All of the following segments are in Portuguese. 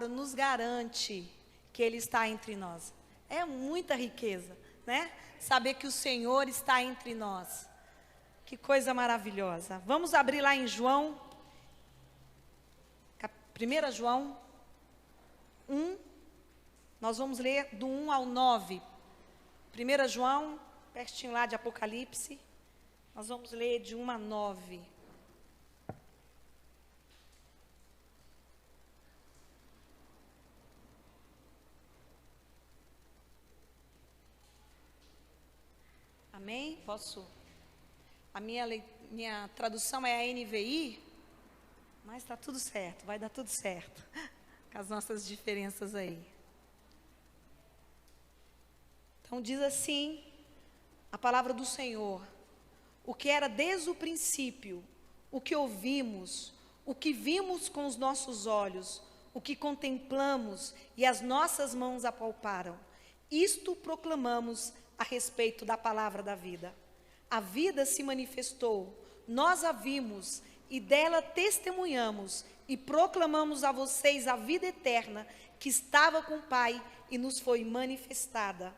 palavra nos garante que Ele está entre nós. É muita riqueza, né? Saber que o Senhor está entre nós. Que coisa maravilhosa. Vamos abrir lá em João, 1 João 1, nós vamos ler do 1 ao 9. 1 João, pertinho lá de Apocalipse, nós vamos ler de 1 a 9. Amém? Posso? A minha tradução é a NVI, mas está tudo certo, vai dar tudo certo, com as nossas diferenças aí. Então diz assim, a palavra do Senhor: o que era desde o princípio, o que ouvimos, o que vimos com os nossos olhos, o que contemplamos e as nossas mãos apalparam, isto proclamamos a respeito da palavra da vida. A vida se manifestou, nós a vimos e dela testemunhamos e proclamamos a vocês a vida eterna que estava com o Pai e nos foi manifestada.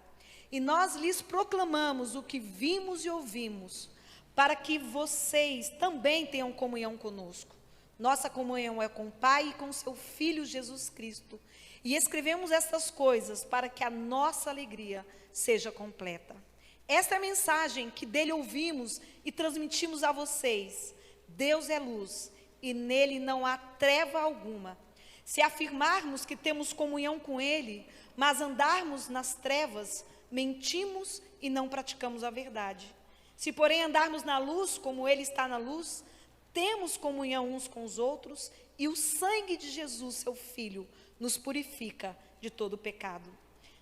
E nós lhes proclamamos o que vimos e ouvimos, para que vocês também tenham comunhão conosco. Nossa comunhão é com o Pai e com seu Filho Jesus Cristo. E escrevemos estas coisas para que a nossa alegria seja completa. Esta é a mensagem que dele ouvimos e transmitimos a vocês. Deus é luz e nele não há treva alguma. Se afirmarmos que temos comunhão com ele, mas andarmos nas trevas, mentimos e não praticamos a verdade. Se, porém, andarmos na luz, como ele está na luz, temos comunhão uns com os outros, e o sangue de Jesus, seu Filho, nos purifica de todo pecado.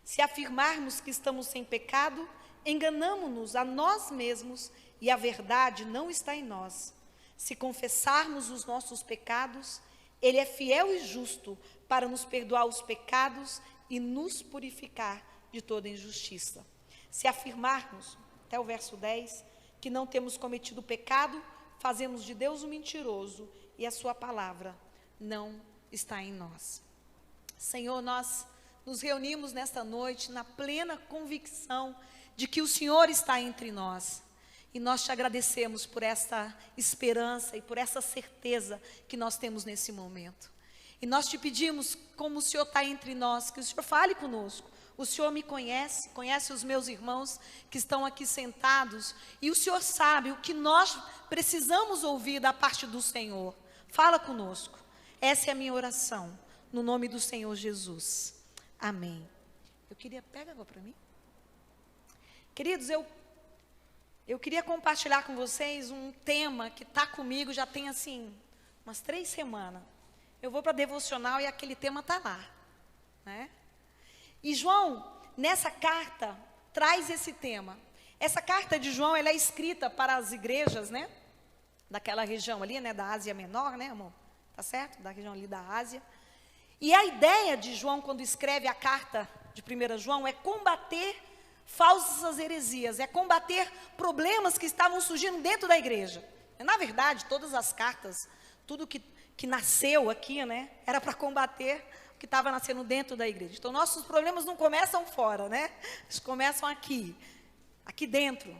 Se afirmarmos que estamos sem pecado, enganamo-nos a nós mesmos, e a verdade não está em nós. Se confessarmos os nossos pecados, ele é fiel e justo para nos perdoar os pecados e nos purificar de toda injustiça. Se afirmarmos, até o verso 10, que não temos cometido pecado, fazemos de Deus um mentiroso e a sua palavra não está em nós. Senhor, nós nos reunimos nesta noite na plena convicção de que o Senhor está entre nós. E nós te agradecemos por essa esperança e por essa certeza que nós temos nesse momento. E nós te pedimos, como o Senhor está entre nós, que o Senhor fale conosco. O Senhor me conhece, conhece os meus irmãos que estão aqui sentados. E o Senhor sabe o que nós precisamos ouvir da parte do Senhor. Fala conosco. Essa é a minha oração, no nome do Senhor Jesus. Amém. Pega água para mim. Queridos, eu queria compartilhar com vocês um tema que está comigo já tem assim, umas 3 semanas. Eu vou para a devocional e aquele tema está lá, né? E João, nessa carta, traz esse tema. Essa carta de João, ela é escrita para as igrejas, né? Daquela região ali, né? Da Ásia Menor, né, amor? Tá certo? Da região ali da Ásia. E a ideia de João, quando escreve a carta de 1 João, é combater falsas heresias, é combater problemas que estavam surgindo dentro da igreja. Na verdade, todas as cartas, tudo que nasceu aqui, né, era para combater o que estava nascendo dentro da igreja. Então, nossos problemas não começam fora, né? Eles começam aqui dentro.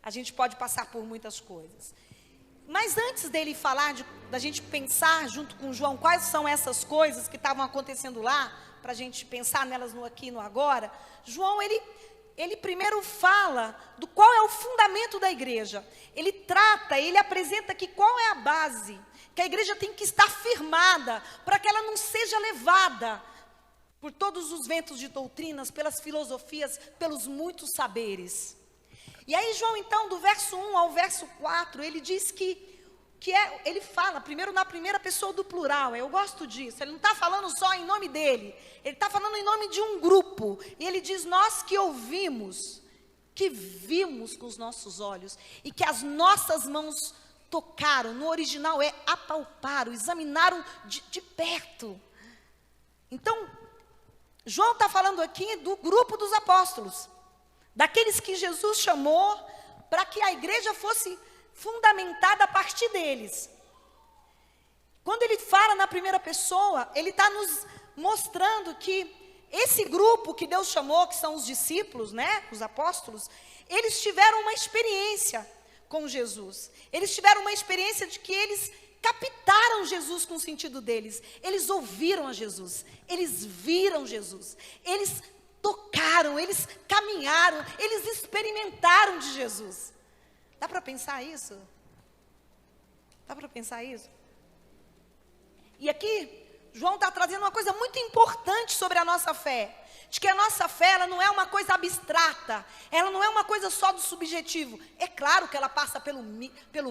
A gente pode passar por muitas coisas. Mas antes dele falar, da gente pensar junto com João quais são essas coisas que estavam acontecendo lá, para a gente pensar nelas no aqui e no agora, João, ele primeiro fala do qual é o fundamento da igreja. Ele apresenta aqui qual é a base, que a igreja tem que estar firmada, para que ela não seja levada por todos os ventos de doutrinas, pelas filosofias, pelos muitos saberes. E aí João, então, do verso 1 ao verso 4, ele diz ele fala primeiro na primeira pessoa do plural. Eu gosto disso. Ele não está falando só em nome dele, ele está falando em nome de um grupo. E ele diz: nós que ouvimos, que vimos com os nossos olhos e que as nossas mãos tocaram. No original é apalparam, examinaram de perto. Então, João está falando aqui do grupo dos apóstolos, daqueles que Jesus chamou para que a igreja fosse fundamentada a partir deles. Quando ele fala na primeira pessoa, ele está nos mostrando que esse grupo que Deus chamou, que são os discípulos, né, os apóstolos, eles tiveram uma experiência com Jesus. Eles tiveram uma experiência de que eles captaram Jesus com o sentido deles. Eles ouviram a Jesus, eles viram Jesus, eles tocaram, eles caminharam, eles experimentaram de Jesus. Dá para pensar isso? Dá para pensar isso? E aqui, João está trazendo uma coisa muito importante sobre a nossa fé. De que a nossa fé, ela não é uma coisa abstrata. Ela não é uma coisa só do subjetivo. É claro que ela passa pelo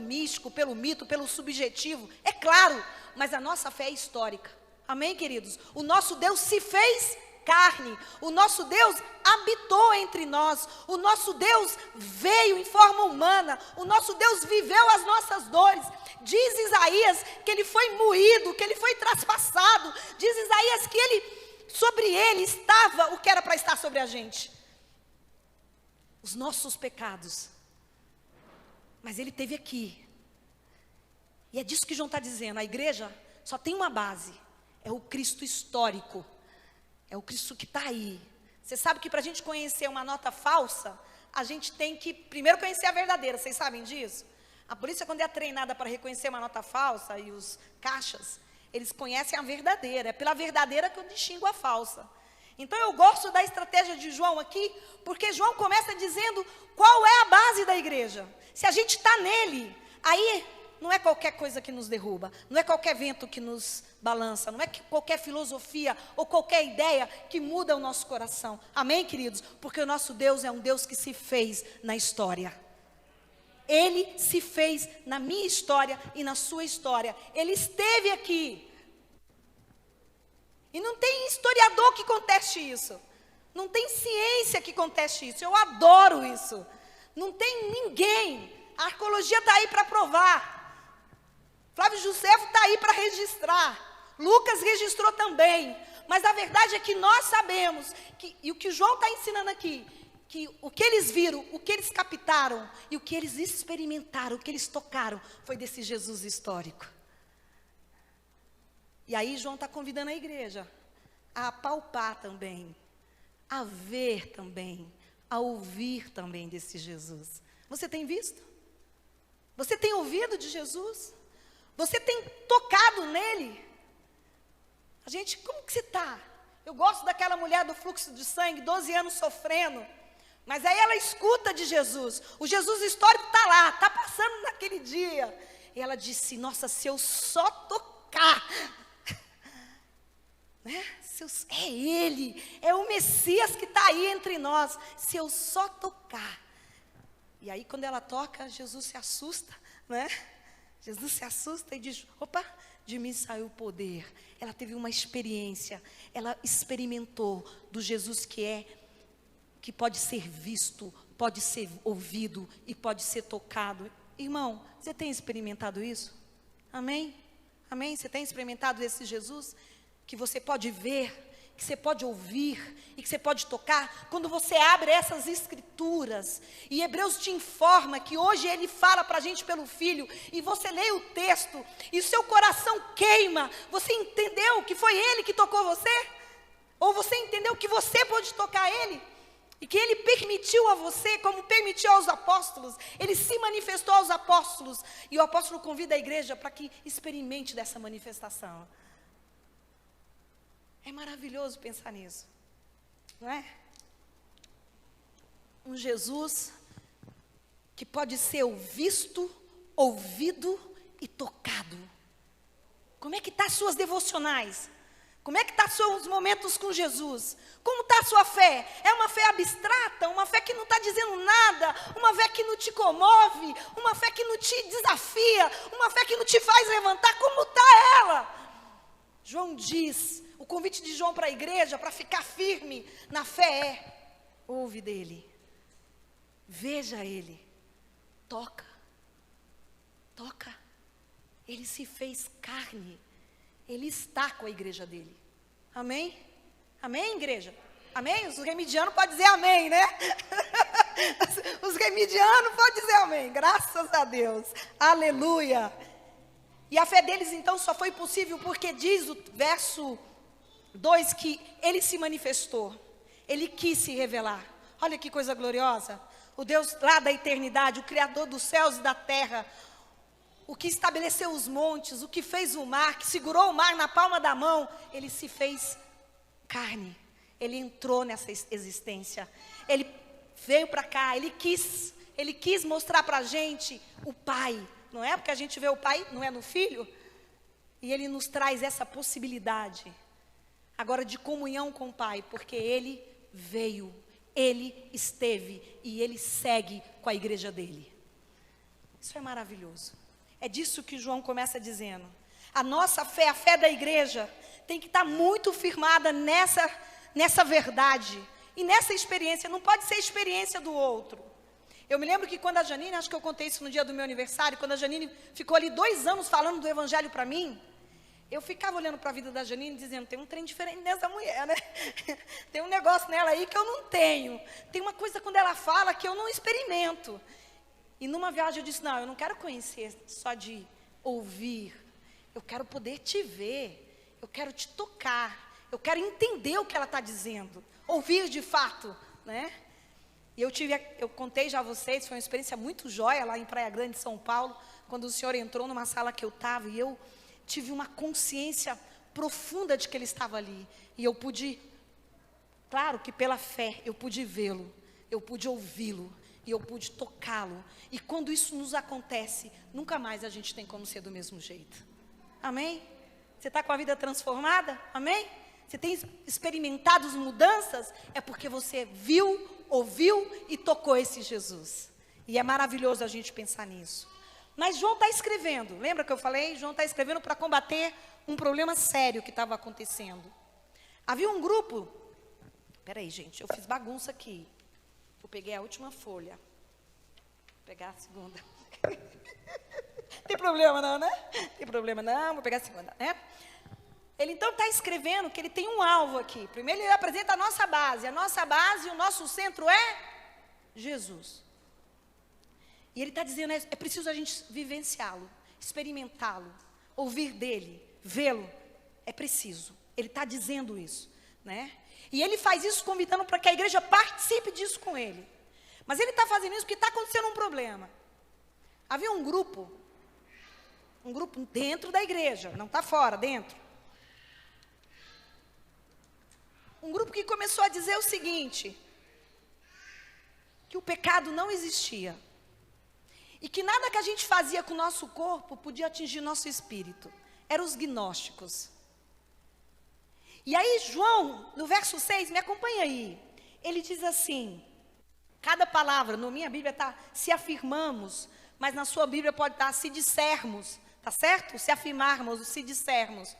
místico, pelo mito, pelo subjetivo. É claro. Mas a nossa fé é histórica. Amém, queridos? O nosso Deus se fez carne. O nosso Deus habitou entre nós. O nosso Deus veio em forma humana. O nosso Deus viveu as nossas dores. Diz Isaías que ele foi moído, que ele foi traspassado. Diz Isaías que sobre ele estava o que era para estar sobre a gente. Os nossos pecados. Mas ele esteve aqui. E é disso que João está dizendo. A igreja só tem uma base. É o Cristo histórico. É o Cristo que está aí. Você sabe que para a gente conhecer uma nota falsa, a gente tem que primeiro conhecer a verdadeira. Vocês sabem disso? A polícia, quando é treinada para reconhecer uma nota falsa, e os caixas, eles conhecem a verdadeira. É pela verdadeira que eu distingo a falsa. Então eu gosto da estratégia de João aqui, porque João começa dizendo qual é a base da igreja. Se a gente está nele, aí não é qualquer coisa que nos derruba, não é qualquer vento que nos balança, não é qualquer filosofia ou qualquer ideia que muda o nosso coração. Amém, queridos? Porque o nosso Deus é um Deus que se fez na história. Ele se fez na minha história e na sua história. Ele esteve aqui. E não tem historiador que conteste isso. Não tem ciência que conteste isso. Eu adoro isso. Não tem ninguém. A arqueologia está aí para provar. Flávio Josefo está aí para registrar. Lucas registrou também. Mas a verdade é que nós sabemos, e o que João está ensinando aqui, que o que eles viram, o que eles captaram, e o que eles experimentaram, o que eles tocaram, foi desse Jesus histórico. E aí João está convidando a igreja a palpar também, a ver também, a ouvir também desse Jesus. Você tem visto? Você tem ouvido de Jesus? Você tem tocado nele? A gente, como que você está? Eu gosto daquela mulher do fluxo de sangue, 12 anos sofrendo. Mas aí ela escuta de Jesus. O Jesus histórico está lá, está passando naquele dia. E ela disse, nossa, se eu só tocar... Né? É Ele, é o Messias que está aí entre nós. Se eu só tocar. E aí quando ela toca, Jesus se assusta, né? Jesus se assusta e diz, opa, de mim saiu o poder. Ela teve uma experiência, ela experimentou do Jesus que pode ser visto, pode ser ouvido e pode ser tocado. Irmão, você tem experimentado isso? Amém? Amém? Você tem experimentado esse Jesus? Que você pode ver, que você pode ouvir e que você pode tocar, quando você abre essas escrituras, e Hebreus te informa que hoje ele fala para a gente pelo Filho, e você lê o texto, e o seu coração queima, você entendeu que foi ele que tocou você? Ou você entendeu que você pode tocar ele? E que ele permitiu a você, como permitiu aos apóstolos, ele se manifestou aos apóstolos, e o apóstolo convida a igreja para que experimente dessa manifestação. É maravilhoso pensar nisso, não é? Um Jesus que pode ser visto, ouvido e tocado. Como é que estão as suas devocionais? Como é que estão os seus momentos com Jesus? Como está a sua fé? É uma fé abstrata? Uma fé que não está dizendo nada? Uma fé que não te comove? Uma fé que não te desafia? Uma fé que não te faz levantar? Como está ela? João diz... O convite de João para a igreja, para ficar firme na fé é, ouve dele, veja ele, toca, ele se fez carne, ele está com a igreja dele, amém? Amém, igreja? Amém? Os remedianos podem dizer amém, né? Os remedianos podem dizer amém, graças a Deus, aleluia. E a fé deles então só foi possível porque diz o verso 2, que ele se manifestou, ele quis se revelar. Olha que coisa gloriosa. O Deus lá da eternidade, o Criador dos céus e da terra, o que estabeleceu os montes, o que fez o mar, que segurou o mar na palma da mão, ele se fez carne, ele entrou nessa existência, ele veio para cá, ele quis mostrar para a gente o Pai, não é? Porque a gente vê o Pai, não é no Filho? E ele nos traz essa possibilidade, agora de comunhão com o Pai, porque ele veio, ele esteve e ele segue com a igreja dele. Isso é maravilhoso. É disso que João começa dizendo. A nossa fé, a fé da igreja, tem que estar muito firmada nessa verdade e nessa experiência. Não pode ser a experiência do outro. Eu me lembro que quando a Janine, acho que eu contei isso no dia do meu aniversário, quando a Janine ficou ali 2 anos falando do evangelho para mim, eu ficava olhando para a vida da Janine dizendo, tem um trem diferente nessa mulher, né? Tem um negócio nela aí que eu não tenho. Tem uma coisa quando ela fala que eu não experimento. E numa viagem eu disse, não, eu não quero conhecer só de ouvir. Eu quero poder te ver. Eu quero te tocar. Eu quero entender o que ela está dizendo. Ouvir de fato, né? E eu contei já a vocês, foi uma experiência muito jóia lá em Praia Grande, São Paulo, quando o Senhor entrou numa sala que eu estava e eu tive uma consciência profunda de que Ele estava ali. E eu pude, claro que pela fé, eu pude vê-lo, eu pude ouvi-lo e eu pude tocá-lo. E quando isso nos acontece, nunca mais a gente tem como ser do mesmo jeito. Amém? Você está com a vida transformada? Amém? Você tem experimentado as mudanças? É porque você viu, ouviu e tocou esse Jesus. E é maravilhoso a gente pensar nisso. Mas João está escrevendo, lembra que eu falei? João está escrevendo para combater um problema sério que estava acontecendo. Havia um grupo, peraí gente, eu fiz bagunça aqui. Eu peguei a última folha, vou pegar a segunda. Tem problema não, né? Tem problema não, vou pegar a segunda, né? Ele então está escrevendo que ele tem um alvo aqui. Primeiro ele apresenta a nossa base e o nosso centro é Jesus. E ele está dizendo, é preciso a gente vivenciá-lo, experimentá-lo, ouvir dele, vê-lo, é preciso. Ele está dizendo isso, né? E ele faz isso convidando para que a igreja participe disso com ele. Mas ele está fazendo isso porque está acontecendo um problema. Havia um grupo dentro da igreja, não está fora, dentro. Um grupo que começou a dizer o seguinte, que o pecado não existia. E que nada que a gente fazia com o nosso corpo podia atingir nosso espírito. Eram os gnósticos. E aí João, no verso 6, me acompanha aí. Ele diz assim, cada palavra, na minha Bíblia está se afirmamos, mas na sua Bíblia pode estar se dissermos, tá certo? Se afirmarmos, se dissermos.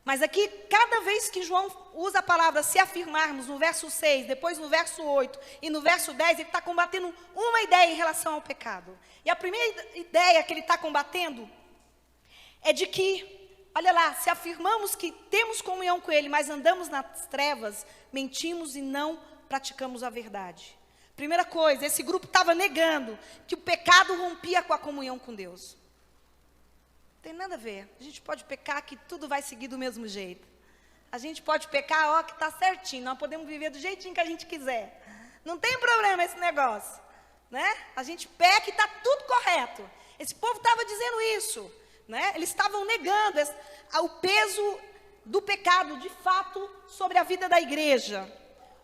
Mas aqui, cada vez que João usa a palavra se afirmarmos, no verso 6, depois no verso 8 e no verso 10, ele está combatendo uma ideia em relação ao pecado. E a primeira ideia que ele está combatendo é de que, olha lá, se afirmamos que temos comunhão com Ele, mas andamos nas trevas, mentimos e não praticamos a verdade. Primeira coisa, esse grupo estava negando que o pecado rompia com a comunhão com Deus. Não tem nada a ver. A gente pode pecar que tudo vai seguir do mesmo jeito. A gente pode pecar, que está certinho. Nós podemos viver do jeitinho que a gente quiser. Não tem problema esse negócio, né? A gente peca e está tudo correto. Esse povo estava dizendo isso, né? Eles estavam negando o peso do pecado, de fato, sobre a vida da igreja.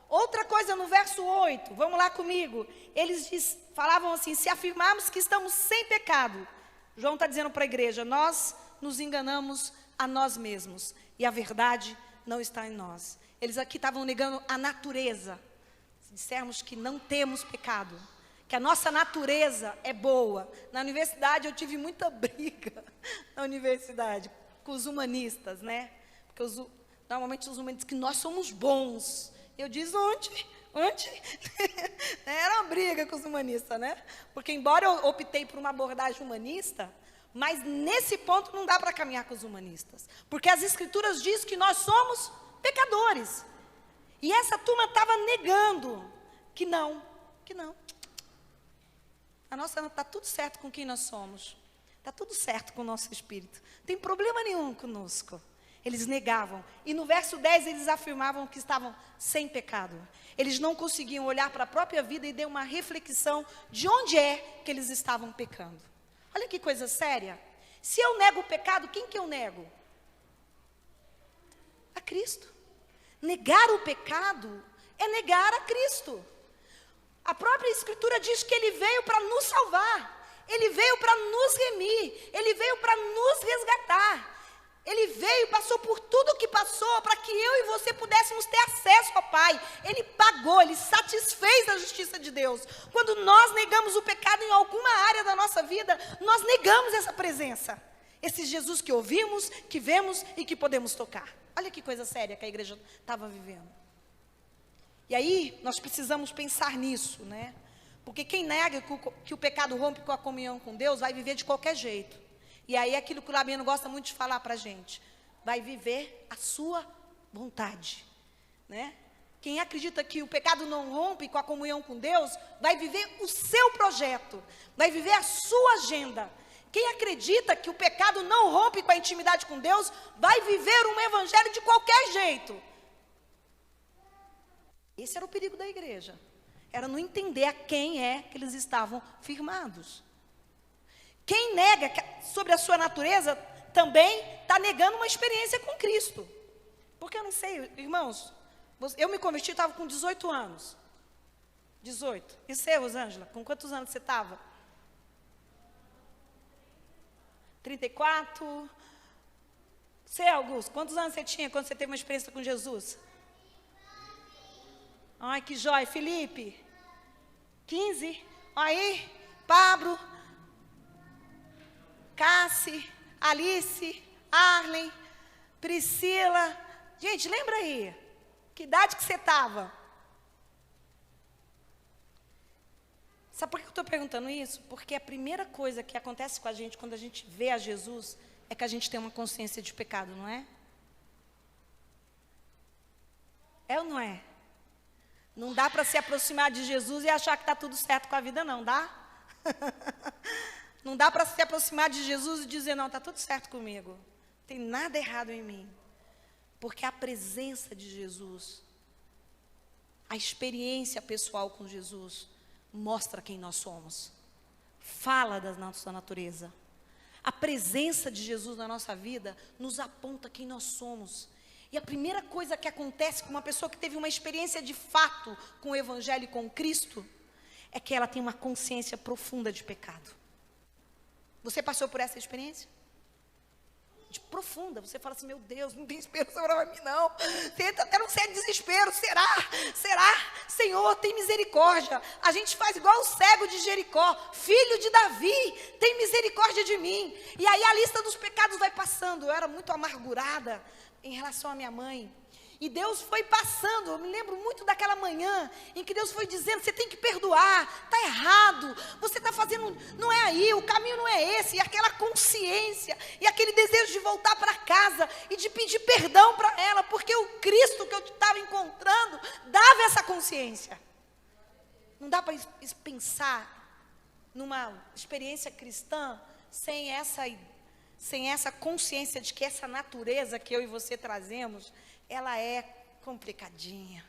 Outra coisa no verso 8, vamos lá comigo. Eles falavam assim, se afirmarmos que estamos sem pecado, João está dizendo para a igreja, nós nos enganamos a nós mesmos e a verdade não está em nós. Eles aqui estavam negando a natureza. Se dissermos que não temos pecado, que a nossa natureza é boa. Na universidade eu tive muita briga na universidade com os humanistas, né? Porque normalmente os humanistas dizem que nós somos bons. Eu disse, onde? Era uma briga com os humanistas, né? Porque embora eu optei por uma abordagem humanista, mas nesse ponto não dá para caminhar com os humanistas. Porque as escrituras dizem que nós somos pecadores. E essa turma estava negando que não. A nossa está tudo certo com quem nós somos. Está tudo certo com o nosso espírito. Não tem problema nenhum conosco. Eles negavam. E no verso 10 eles afirmavam que estavam sem pecado. Eles não conseguiam olhar para a própria vida e dar uma reflexão de onde é que eles estavam pecando. Olha que coisa séria. Se eu nego o pecado, quem que eu nego? A Cristo. Negar o pecado é negar a Cristo. A própria Escritura diz que Ele veio para nos salvar. Ele veio para nos remir. Ele veio para nos resgatar. Ele veio, passou por tudo o que passou para que eu e você pudéssemos ter acesso ao Pai. Ele pagou, Ele satisfez a justiça de Deus. Quando nós negamos o pecado em alguma área da nossa vida, nós negamos essa presença. Esse Jesus que ouvimos, que vemos e que podemos tocar. Olha que coisa séria que a igreja estava vivendo. E aí, nós precisamos pensar nisso, né? Porque quem nega que o pecado rompe com a comunhão com Deus, vai viver de qualquer jeito. E aí, aquilo que o Labiano gosta muito de falar para a gente, vai viver a sua vontade, né? Quem acredita que o pecado não rompe com a comunhão com Deus, vai viver o seu projeto, vai viver a sua agenda. Quem acredita que o pecado não rompe com a intimidade com Deus, vai viver um evangelho de qualquer jeito. Esse era o perigo da igreja. Era não entender a quem é que eles estavam firmados. Quem nega sobre a sua natureza, também está negando uma experiência com Cristo. Porque eu não sei, irmãos, eu me converti, estava com 18 anos. 18. E você, Rosângela, com quantos anos você estava? 34. Você, Augusto, quantos anos você tinha quando você teve uma experiência com Jesus? Ai, que jóia. Felipe? 15. Aí, Pablo, Cassi, Alice, Arlen, Priscila. Gente, lembra aí? Que idade que você estava? Sabe por que eu estou perguntando isso? Porque a primeira coisa que acontece com a gente quando a gente vê a Jesus é que a gente tem uma consciência de pecado, não é? É ou não é? Não dá para se aproximar de Jesus e achar que está tudo certo com a vida, não, dá? Não dá para se aproximar de Jesus e dizer, não, está tudo certo comigo. Não tem nada errado em mim. Porque a presença de Jesus, a experiência pessoal com Jesus, mostra quem nós somos. Fala da nossa natureza. A presença de Jesus na nossa vida nos aponta quem nós somos. E a primeira coisa que acontece com uma pessoa que teve uma experiência de fato com o Evangelho e com Cristo, é que ela tem uma consciência profunda de pecado. Você passou por essa experiência? De profunda, você fala assim, meu Deus, não tem esperança para mim não. Você entra até num certo desespero, será? Senhor, tem misericórdia. A gente faz igual o cego de Jericó, filho de Davi, tem misericórdia de mim. E aí a lista dos pecados vai passando. Eu era muito amargurada em relação à minha mãe. E Deus foi passando, eu me lembro muito daquela manhã, em que Deus foi dizendo, você tem que perdoar, está errado, você está fazendo, não é aí, o caminho não é esse, e aquela consciência, e aquele desejo de voltar para casa, e de pedir perdão para ela, porque o Cristo que eu estava encontrando, dava essa consciência. Não dá para pensar numa experiência cristã, sem essa consciência de que essa natureza que eu e você trazemos, ela é complicadinha,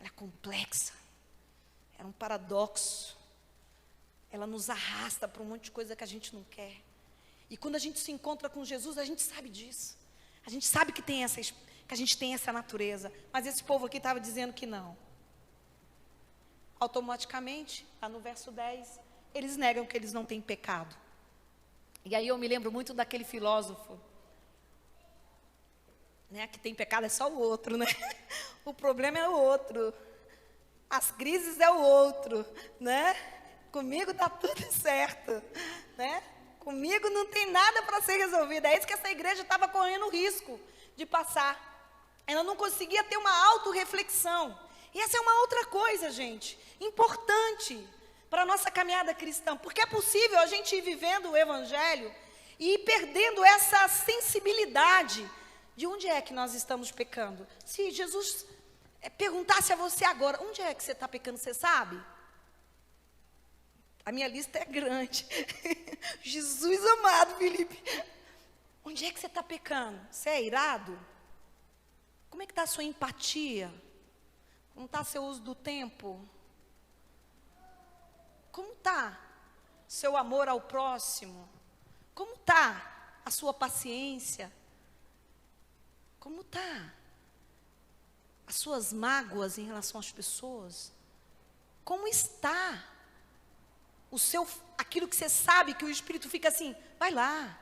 ela é complexa, é um paradoxo, ela nos arrasta para um monte de coisa que a gente não quer. E quando a gente se encontra com Jesus, a gente sabe disso, a gente sabe que a gente tem essa natureza, mas esse povo aqui estava dizendo que não. Automaticamente, lá no verso 10, eles negam que eles não têm pecado. E aí eu me lembro muito daquele filósofo, né, que tem pecado é só o outro, né? O problema é o outro. As crises é o outro, né? Comigo está tudo certo, né? Comigo não tem nada para ser resolvido. É isso que essa igreja estava correndo risco de passar. Ela não conseguia ter uma autorreflexão. E essa é uma outra coisa, gente, importante para a nossa caminhada cristã. Porque é possível a gente ir vivendo o Evangelho e ir perdendo essa sensibilidade. De onde é que nós estamos pecando? Se Jesus perguntasse a você agora, onde é que você está pecando, você sabe? A minha lista é grande. Jesus amado, Felipe, Onde é que você está pecando? Você é irado? Como é que está a sua empatia? Como está seu uso do tempo? Como está seu amor ao próximo? Como está a sua paciência? Como está as suas mágoas em relação às pessoas? Como está aquilo que você sabe que o Espírito fica assim, vai lá,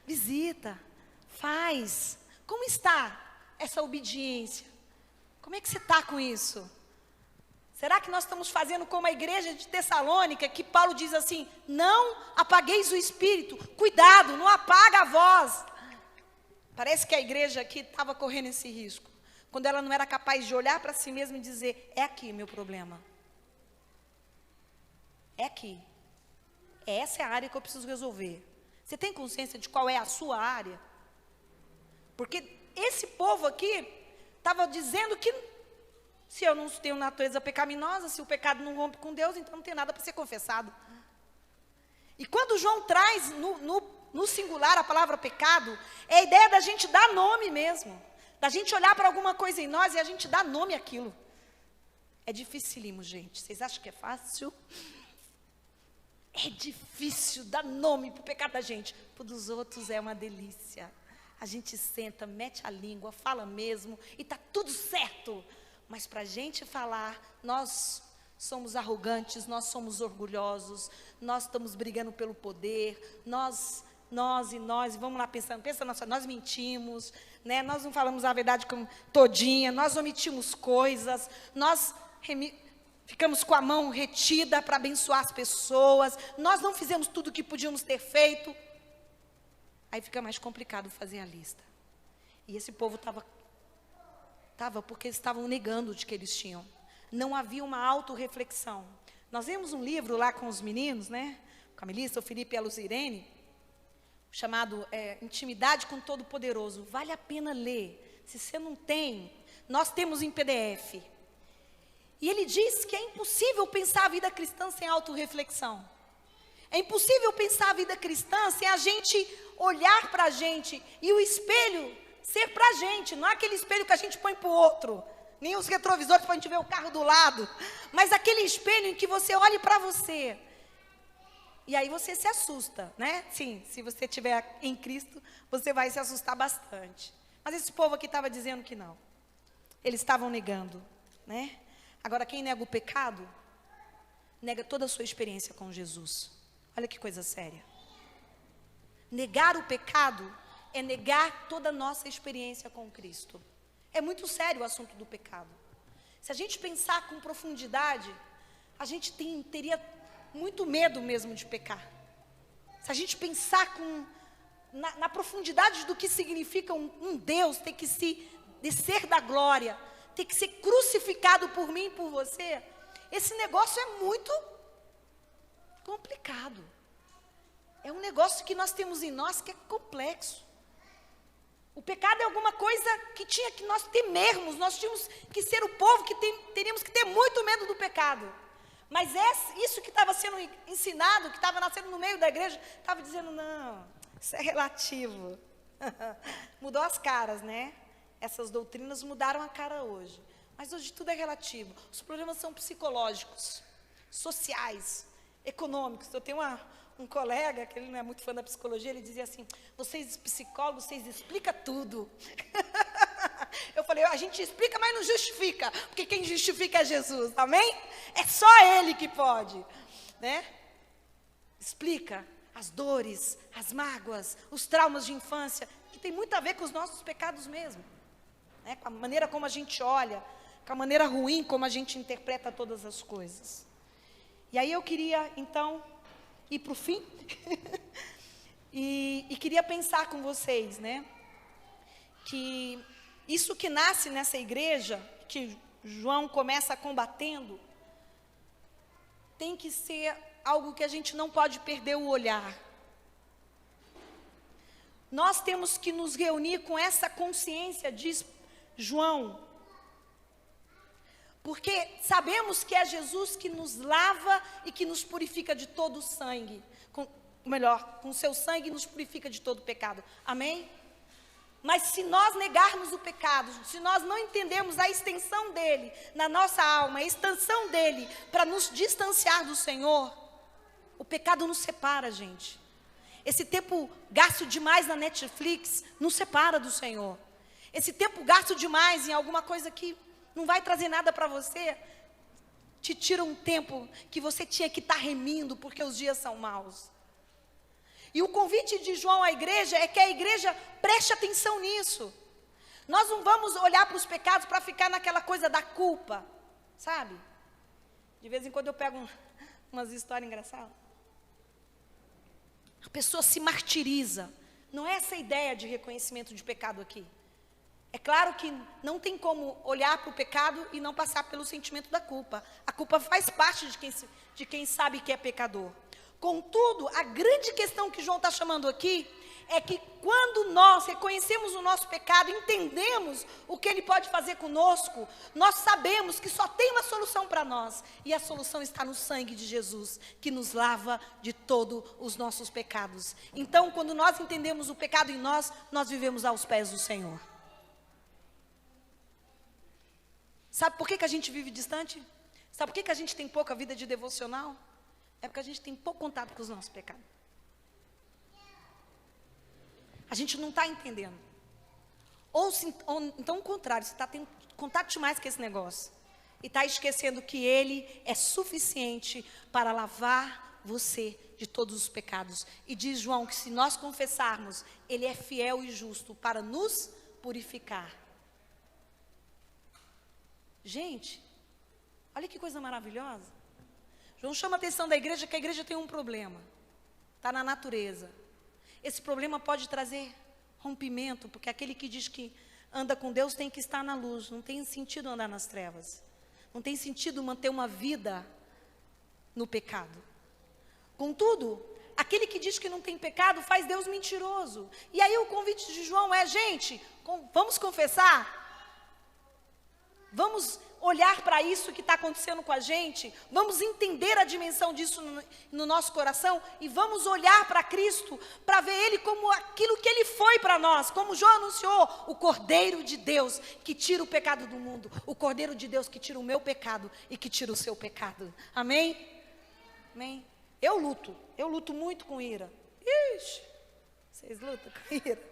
visita, faz. Como está essa obediência? Como é que você está com isso? Será que nós estamos fazendo como a igreja de Tessalônica, que Paulo diz assim, não apagueis o Espírito, cuidado, não apaga a voz. Parece que a igreja aqui estava correndo esse risco, quando ela não era capaz de olhar para si mesma e dizer, é aqui meu problema. É aqui. Essa é a área que eu preciso resolver. Você tem consciência de qual é a sua área? Porque esse povo aqui estava dizendo que se eu não tenho natureza pecaminosa, se o pecado não rompe com Deus, então não tem nada para ser confessado. E quando João traz no singular a palavra pecado, é a ideia da gente dar nome mesmo. Da gente olhar para alguma coisa em nós e a gente dar nome àquilo. É dificílimo, gente. Vocês acham que é fácil? É difícil dar nome para o pecado da gente. Para o dos outros é uma delícia. A gente senta, mete a língua, fala mesmo e está tudo certo. Mas para a gente falar, nós somos arrogantes, nós somos orgulhosos, nós estamos brigando pelo poder, nós, vamos lá pensando, nós mentimos, né? Nós não falamos a verdade todinha, nós omitimos coisas, nós ficamos com a mão retida para abençoar as pessoas, nós não fizemos tudo o que podíamos ter feito. Aí fica mais complicado fazer a lista. E esse povo estava porque eles estavam negando de que eles tinham. Não havia uma autorreflexão. Nós vimos um livro lá com os meninos, né? Com a Melissa, o Felipe e a Luzirene, chamado Intimidade com Todo-Poderoso. Vale a pena ler. Se você não tem, nós temos em PDF. E ele diz que é impossível pensar a vida cristã sem autorreflexão. É impossível pensar a vida cristã sem a gente olhar para a gente e o espelho ser para a gente, não é aquele espelho que a gente põe para o outro, nem os retrovisores para a gente ver o carro do lado, mas aquele espelho em que você olhe para você. E aí você se assusta, né? Sim, se você estiver em Cristo, você vai se assustar bastante. Mas esse povo aqui estava dizendo que não. Eles estavam negando, né? Agora, quem nega o pecado, nega toda a sua experiência com Jesus. Olha que coisa séria. Negar o pecado é negar toda a nossa experiência com Cristo. É muito sério o assunto do pecado. Se a gente pensar com profundidade, a gente teria muito medo mesmo de pecar. Se a gente pensar na profundidade do que significa um Deus ter que se descer da glória, ter que ser crucificado por mim e por você, esse negócio é muito complicado. É um negócio que nós temos em nós que é complexo. O pecado é alguma coisa que tinha que nós temermos, nós tínhamos que ser o povo que teríamos que ter muito medo do pecado. Mas isso que estava sendo ensinado, que estava nascendo no meio da igreja, estava dizendo, não, isso é relativo. Mudou as caras, né? Essas doutrinas mudaram a cara hoje. Mas hoje tudo é relativo. Os problemas são psicológicos, sociais, econômicos. Eu tenho um colega, que ele não é muito fã da psicologia, ele dizia assim, vocês psicólogos, vocês explicam tudo. Eu falei, a gente explica, mas não justifica, porque quem justifica é Jesus, amém? É só Ele que pode, né? Explica as dores, as mágoas, os traumas de infância, que tem muito a ver com os nossos pecados mesmo, né? Com a maneira como a gente olha, com a maneira ruim como a gente interpreta todas as coisas. E aí eu queria, então, ir para o fim, e queria pensar com vocês, né, que isso que nasce nessa igreja, que João começa combatendo, tem que ser algo que a gente não pode perder o olhar. Nós temos que nos reunir com essa consciência, diz João, porque sabemos que é Jesus que nos lava e que nos purifica de todo o sangue. melhor, com seu sangue nos purifica de todo pecado. Amém? Mas se nós negarmos o pecado, se nós não entendermos a extensão dele na nossa alma, a extensão dele para nos distanciar do Senhor, o pecado nos separa, gente. Esse tempo gasto demais na Netflix nos separa do Senhor. Esse tempo gasto demais em alguma coisa que não vai trazer nada para você, te tira um tempo que você tinha que estar remindo, porque os dias são maus. E o convite de João à igreja é que a igreja preste atenção nisso. Nós não vamos olhar para os pecados para ficar naquela coisa da culpa, sabe? De vez em quando eu pego umas histórias engraçadas. A pessoa se martiriza. Não é essa a ideia de reconhecimento de pecado aqui. É claro que não tem como olhar para o pecado e não passar pelo sentimento da culpa. A culpa faz parte de quem sabe que é pecador. Contudo, a grande questão que João está chamando aqui é que quando nós reconhecemos o nosso pecado, entendemos o que ele pode fazer conosco, nós sabemos que só tem uma solução para nós. E a solução está no sangue de Jesus, que nos lava de todos os nossos pecados. Então, quando nós entendemos o pecado em nós, nós vivemos aos pés do Senhor. Sabe por que a gente vive distante? Sabe por que a gente tem pouca vida de devocional? É porque a gente tem pouco contato com os nossos pecados. A gente não está entendendo. Ou então o contrário, você está tendo contato demais com esse negócio. E está esquecendo que Ele é suficiente para lavar você de todos os pecados. E diz João que se nós confessarmos, Ele é fiel e justo para nos purificar. Gente, olha que coisa maravilhosa. João chama a atenção da igreja que a igreja tem um problema. Está na natureza. Esse problema pode trazer rompimento, porque aquele que diz que anda com Deus tem que estar na luz. Não tem sentido andar nas trevas. Não tem sentido manter uma vida no pecado. Contudo, aquele que diz que não tem pecado faz Deus mentiroso. E aí o convite de João é, gente, vamos confessar? Vamos olhar para isso que está acontecendo com a gente, vamos entender a dimensão disso no nosso coração e vamos olhar para Cristo, para ver Ele como aquilo que Ele foi para nós, como João anunciou, o Cordeiro de Deus que tira o pecado do mundo, o Cordeiro de Deus que tira o meu pecado e que tira o seu pecado. Amém? Amém? Eu luto muito com ira. Ixi, vocês lutam com ira?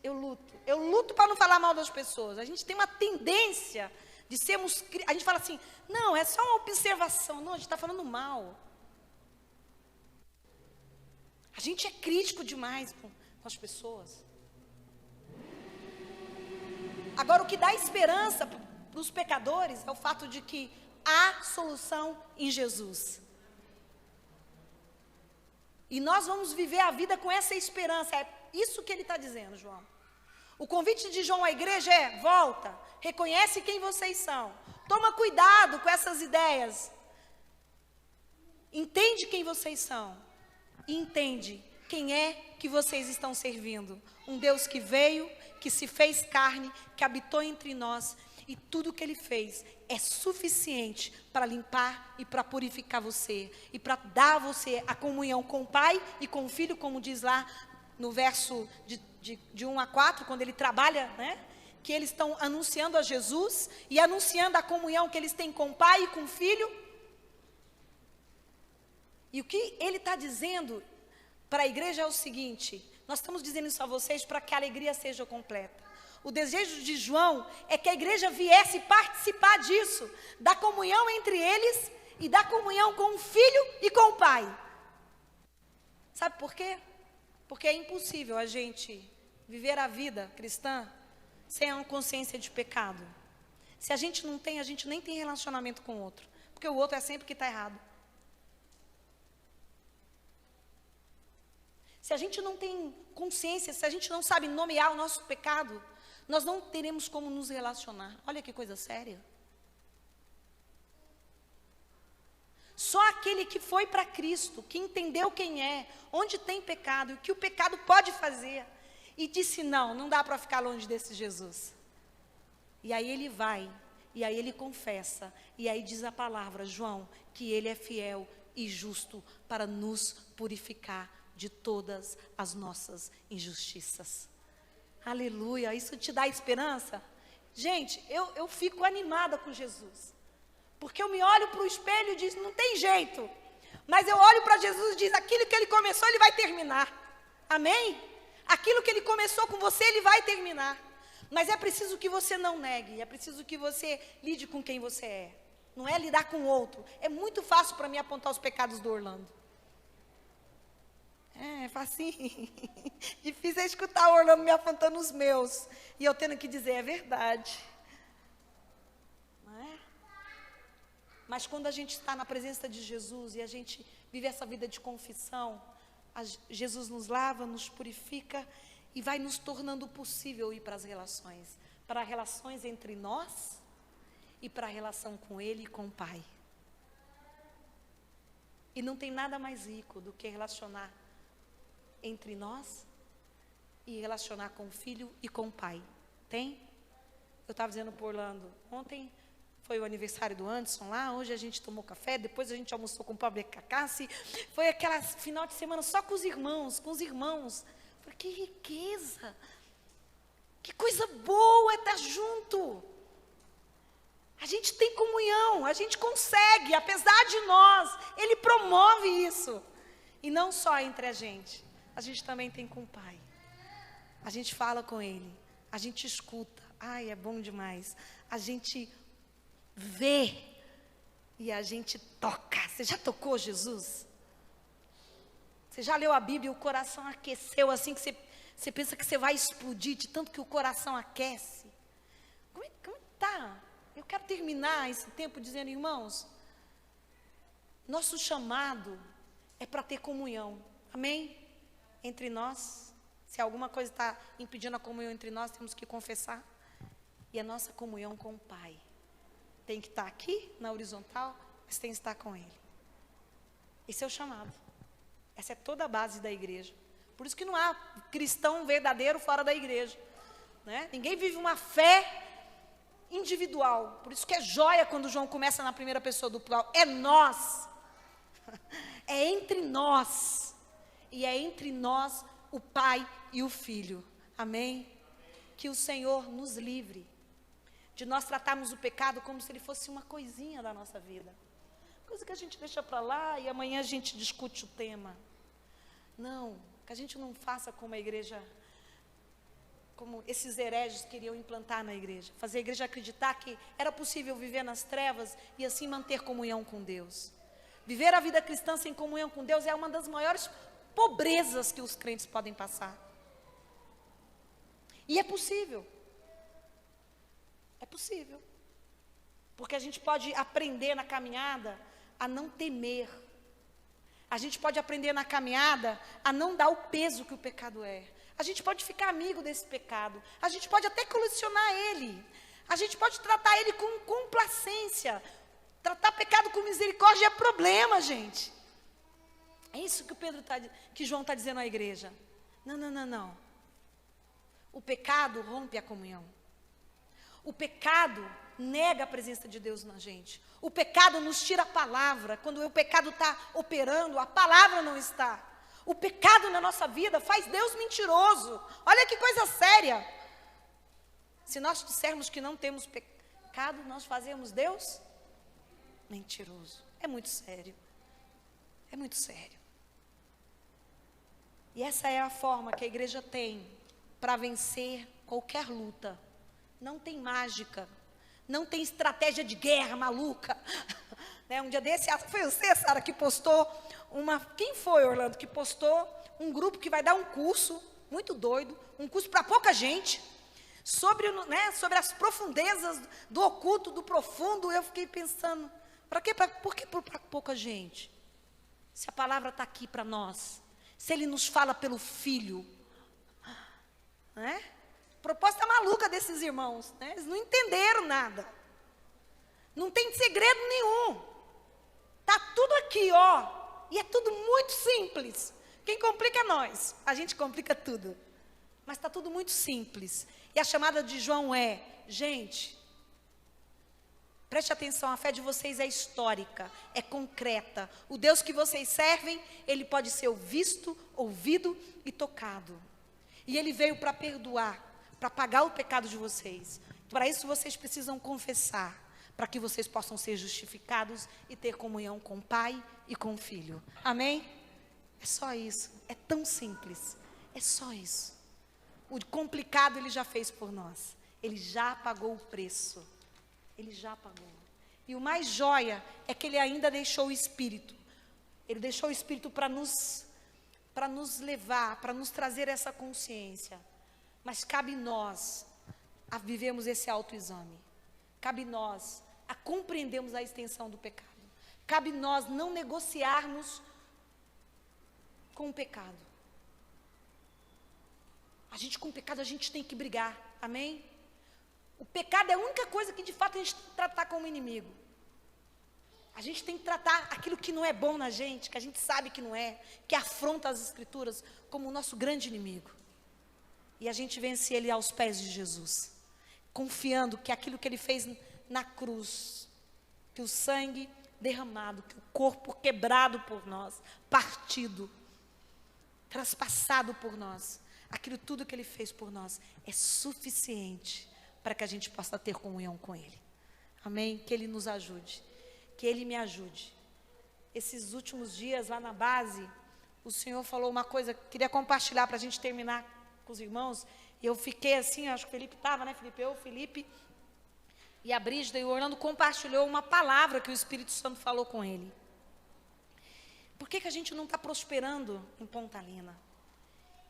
Eu luto para não falar mal das pessoas. A gente tem uma tendência de sermos, a gente fala assim, não, é só uma observação. Não, a gente está falando mal. A gente é crítico demais com as pessoas. Agora, o que dá esperança para os pecadores é o fato de que há solução em Jesus. E nós vamos viver a vida com essa esperança. É isso que ele está dizendo, João. O convite de João à igreja é, volta, reconhece quem vocês são. Toma cuidado com essas ideias. Entende quem vocês são. E entende quem é que vocês estão servindo. Um Deus que veio, que se fez carne, que habitou entre nós. E tudo que Ele fez é suficiente para limpar e para purificar você. E para dar a você a comunhão com o Pai e com o Filho, como diz lá no verso de 1 a 4, quando ele trabalha, né? Que eles estão anunciando a Jesus e anunciando a comunhão que eles têm com o Pai e com o Filho. E o que ele está dizendo para a igreja é o seguinte: nós estamos dizendo isso a vocês para que a alegria seja completa. O desejo de João é que a igreja viesse participar disso, da comunhão entre eles e da comunhão com o Filho e com o Pai. Sabe por quê? Porque é impossível a gente viver a vida cristã sem uma consciência de pecado. Se a gente não tem, a gente nem tem relacionamento com o outro. Porque o outro é sempre que está errado. Se a gente não tem consciência, se a gente não sabe nomear o nosso pecado, nós não teremos como nos relacionar. Olha que coisa séria. Só aquele que foi para Cristo, que entendeu quem é, onde tem pecado, e o que o pecado pode fazer, e disse, não dá para ficar longe desse Jesus. E aí ele vai, e aí ele confessa, e aí diz a palavra, João, que ele é fiel e justo para nos purificar de todas as nossas injustiças. Aleluia, isso te dá esperança? Gente, eu fico animada com Jesus, porque eu me olho para o espelho e digo, não tem jeito, mas eu olho para Jesus e digo, aquilo que Ele começou, Ele vai terminar, amém? Aquilo que Ele começou com você, Ele vai terminar, mas é preciso que você não negue, é preciso que você lide com quem você é, não é lidar com o outro. É muito fácil para mim apontar os pecados do Orlando. É facinho. Difícil é escutar o Orlando me apontando os meus. E eu tendo que dizer, é verdade. Não é? Mas quando a gente está na presença de Jesus e a gente vive essa vida de confissão, Jesus nos lava, nos purifica e vai nos tornando possível ir para as relações entre nós e para a relação com Ele e com o Pai. E não tem nada mais rico do que relacionar entre nós e relacionar com o Filho e com o Pai. Tem? Eu estava dizendo para o Orlando, ontem foi o aniversário do Anderson lá, hoje a gente tomou café, depois a gente almoçou com o Pablo Cacassi, foi aquela final de semana só com os irmãos. Falei, que riqueza, que coisa boa é estar junto. A gente tem comunhão, a gente consegue, apesar de nós, Ele promove isso. E não só entre a gente também tem com o Pai. A gente fala com Ele, a gente escuta, ai, é bom demais. A gente vê e a gente toca. Você já tocou Jesus? Você já leu a Bíblia e o coração aqueceu assim que você pensa que você vai explodir de tanto que o coração aquece? Como está? Eu quero terminar esse tempo dizendo, irmãos, nosso chamado é para ter comunhão, amém? Entre nós, se alguma coisa está impedindo a comunhão entre nós, temos que confessar. E a nossa comunhão com o Pai tem que estar aqui, na horizontal, mas tem que estar com Ele. Esse é o chamado. Essa é toda a base da igreja. Por isso que não há cristão verdadeiro fora da igreja, né? Ninguém vive uma fé individual. Por isso que é joia quando João começa na primeira pessoa do plural. É nós. É entre nós. E é entre nós o Pai e o Filho. Amém? Que o Senhor nos livre de nós tratarmos o pecado como se ele fosse uma coisinha da nossa vida. Coisa que a gente deixa para lá e amanhã a gente discute o tema. Não, que a gente não faça como a igreja, como esses hereges queriam implantar na igreja. Fazer a igreja acreditar que era possível viver nas trevas e assim manter comunhão com Deus. Viver a vida cristã sem comunhão com Deus é uma das maiores pobrezas que os crentes podem passar. E é possível. É possível. Porque a gente pode aprender na caminhada a não temer. A gente pode aprender na caminhada a não dar o peso que o pecado é. A gente pode ficar amigo desse pecado. A gente pode até colecionar ele. A gente pode tratar ele com complacência. Tratar pecado com misericórdia é problema, gente. É isso que que João está dizendo à igreja. Não. O pecado rompe a comunhão. O pecado nega a presença de Deus na gente. O pecado nos tira a palavra. Quando o pecado está operando, a palavra não está. O pecado na nossa vida faz Deus mentiroso. Olha que coisa séria. Se nós dissermos que não temos pecado, nós fazemos Deus mentiroso. É muito sério. É muito sério. E essa é a forma que a igreja tem para vencer qualquer luta. Não tem mágica. Não tem estratégia de guerra maluca. Né? Um dia desse, foi você, Sara, que postou uma... Quem foi, Orlando, que postou um grupo que vai dar um curso, muito doido, um curso para pouca gente, sobre as profundezas do oculto, do profundo. Eu fiquei pensando, por que para pouca gente? Se a palavra está aqui para nós, se Ele nos fala pelo Filho, né? Proposta maluca desses irmãos, né? Eles não entenderam nada. Não tem segredo nenhum. Está tudo aqui, ó. E é tudo muito simples. Quem complica é nós. A gente complica tudo. Mas está tudo muito simples. E a chamada de João é, gente, Preste atenção, a fé de vocês é histórica, é concreta. O Deus que vocês servem, Ele pode ser visto, ouvido e tocado. E Ele veio para perdoar, para pagar o pecado de vocês. Para isso vocês precisam confessar, para que vocês possam ser justificados e ter comunhão com o Pai e com o Filho. Amém? É só isso, é tão simples, é só isso. O complicado Ele já fez por nós, Ele já pagou o preço. Ele já pagou. E o mais joia é que Ele ainda deixou o Espírito. Ele deixou o Espírito para nos levar, para nos trazer essa consciência. Mas cabe nós a vivermos esse autoexame. Cabe nós a compreendermos a extensão do pecado. Cabe nós não negociarmos com o pecado. Com o pecado a gente tem que brigar. Amém? O pecado é a única coisa que de fato a gente tem que tratar como inimigo. A gente tem que tratar aquilo que não é bom na gente, que a gente sabe que não é, que afronta as Escrituras, como o nosso grande inimigo. E a gente vence ele aos pés de Jesus, confiando que aquilo que Ele fez na cruz, que o sangue derramado, que o corpo quebrado por nós, partido, traspassado por nós, aquilo tudo que Ele fez por nós é suficiente para que a gente possa ter comunhão com Ele. Amém? Que Ele nos ajude, que Ele me ajude. Esses últimos dias lá na base, o Senhor falou uma coisa, queria compartilhar para a gente terminar com os irmãos, e eu fiquei assim, acho que o Felipe estava, né, Felipe? Eu, o Felipe e a Brígida, e o Orlando compartilhou uma palavra que o Espírito Santo falou com ele. Por que a gente não está prosperando em Pontalina?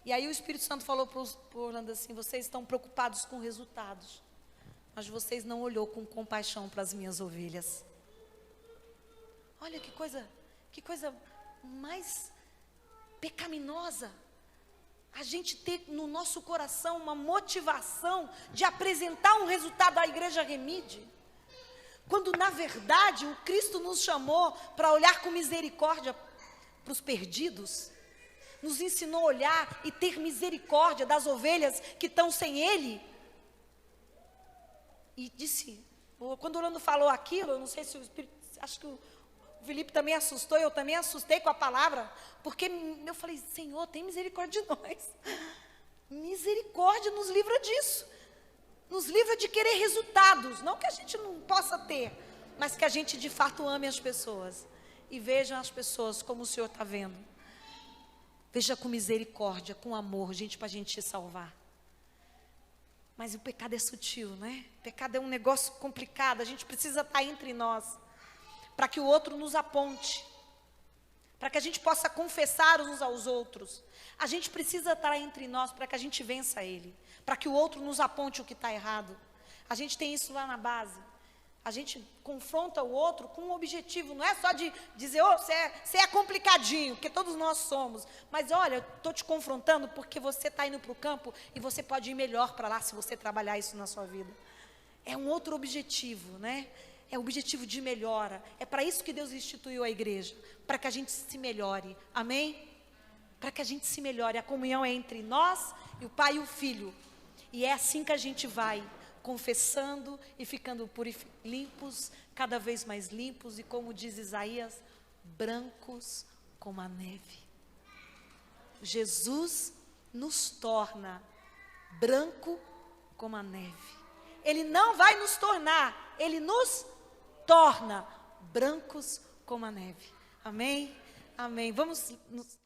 E aí o Espírito Santo falou para o Orlando assim, vocês estão preocupados com resultados, mas vocês não olhou com compaixão para as minhas ovelhas. Olha que coisa mais pecaminosa, a gente ter no nosso coração uma motivação de apresentar um resultado à igreja Remide, quando na verdade o Cristo nos chamou para olhar com misericórdia para os perdidos, nos ensinou a olhar e ter misericórdia das ovelhas que estão sem Ele. E disse, quando o Orlando falou aquilo, eu não sei se o Espírito, acho que o Felipe também assustou, eu também assustei com a palavra, porque eu falei, Senhor, tem misericórdia de nós. Misericórdia, nos livra disso. Nos livra de querer resultados, não que a gente não possa ter, mas que a gente de fato ame as pessoas. E vejam as pessoas como o Senhor está vendo. Veja com misericórdia, com amor, gente, para a gente se salvar. Mas o pecado é sutil, né? O pecado é um negócio complicado, a gente precisa estar entre nós, para que o outro nos aponte, para que a gente possa confessar uns aos outros. A gente precisa estar entre nós para que a gente vença ele, para que o outro nos aponte o que está errado. A gente tem isso lá na base. A gente confronta o outro com um objetivo, não é só de dizer, você é complicadinho, porque todos nós somos. Mas olha, eu estou te confrontando porque você está indo para o campo e você pode ir melhor para lá se você trabalhar isso na sua vida. É um outro objetivo, né? É o objetivo de melhora. É para isso que Deus instituiu a igreja, para que a gente se melhore. Amém? Para que a gente se melhore. A comunhão é entre nós e o Pai e o Filho. E é assim que a gente vai confessando e ficando limpos, cada vez mais limpos, e como diz Isaías, brancos como a neve. Jesus nos torna branco como a neve. Ele não vai nos tornar, Ele nos torna brancos como a neve. Amém? Amém. Vamos nos